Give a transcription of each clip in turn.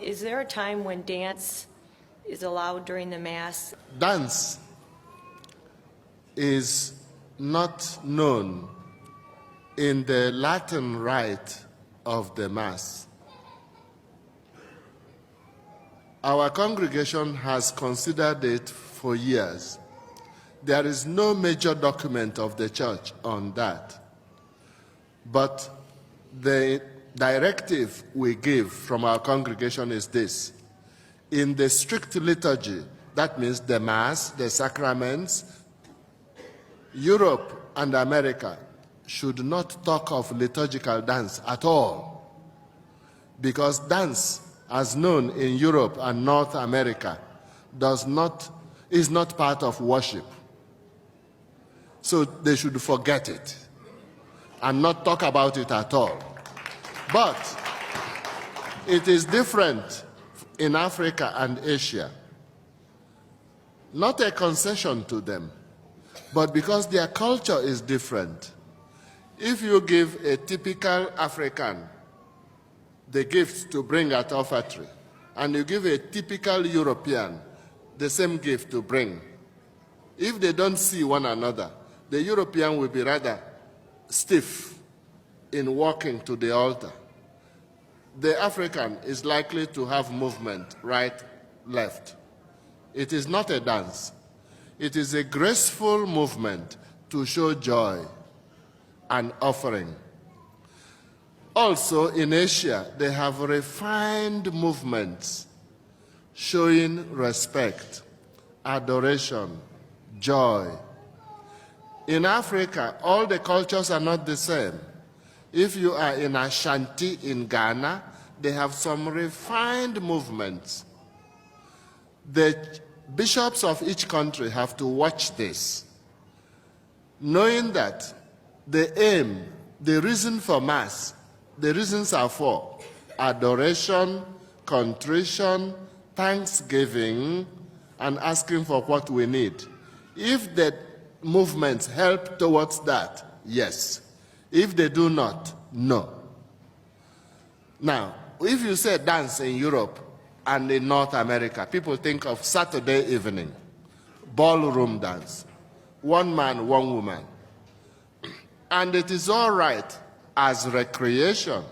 Is there a time when dance is allowed during the Mass? Dance is not known in the Latin rite of the Mass. Our congregation has considered it for years. There is no major document of the church on that. But the directive we give from our congregation is this. In the strict liturgy, that means the Mass, the sacraments, Europe and America should not talk of liturgical dance at all. Because dance, as known in Europe and North America, is not part of worship. So they should forget it and not talk about it at all. But it is different in Africa and Asia. Not a concession to them, but because their culture is different. If you give a typical African the gift to bring at offertory, and you give a typical European the same gift to bring, if they don't see one another, the European will be rather stiff in walking to the altar. The African is likely to have movement, right, left. It is not a dance. It is a graceful movement to show joy and offering. Also, in Asia, they have refined movements showing respect, adoration, joy. In Africa, all the cultures are not the same. If you are in Ashanti in Ghana, they have some refined movements. The bishops of each country have to watch this, knowing that the aim, the reason for Mass, the reasons are for adoration, contrition, thanksgiving, and asking for what we need. If the movements help towards that, yes. If they do not, no. Now, if you say dance in Europe and in North America, people think of Saturday evening, ballroom dance, one man, one woman. And it is all right as recreation.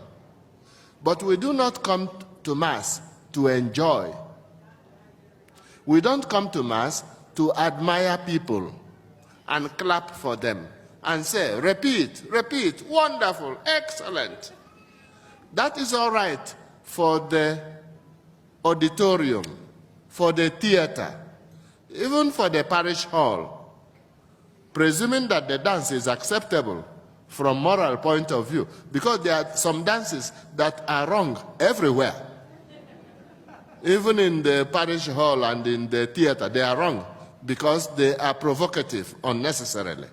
But we do not come to Mass to enjoy. We don't come to Mass to admire people and clap for them and say, repeat, repeat, wonderful, excellent. That is all right for the auditorium, for the theater, even for the parish hall, presuming that the dance is acceptable from moral point of view, because there are some dances that are wrong everywhere. Even in the parish hall and in the theater, they are wrong because they are provocative unnecessarily.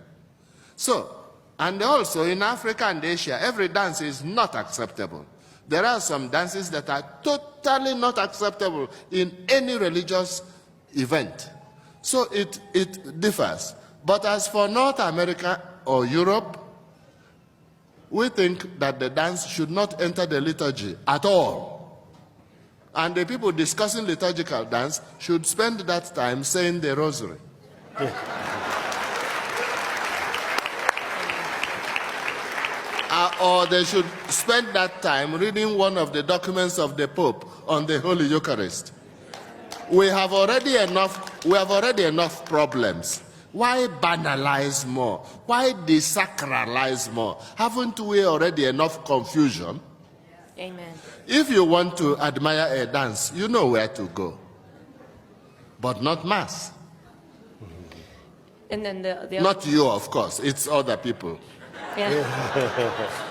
So, and also in Africa and Asia, every dance is not acceptable. There are some dances that are totally not acceptable in any religious event. So it differs. But as for North America or Europe, we think that the dance should not enter the liturgy at all. And the people discussing liturgical dance should spend that time saying the rosary. Or they should spend that time reading one of the documents of the Pope on the Holy Eucharist. We have already enough problems. Why banalize more? Why desacralize more? Haven't we already enough confusion? Amen. If you want to admire a dance, you know where to go. But not Mass. And then the Not you, of course. It's other people. yeah.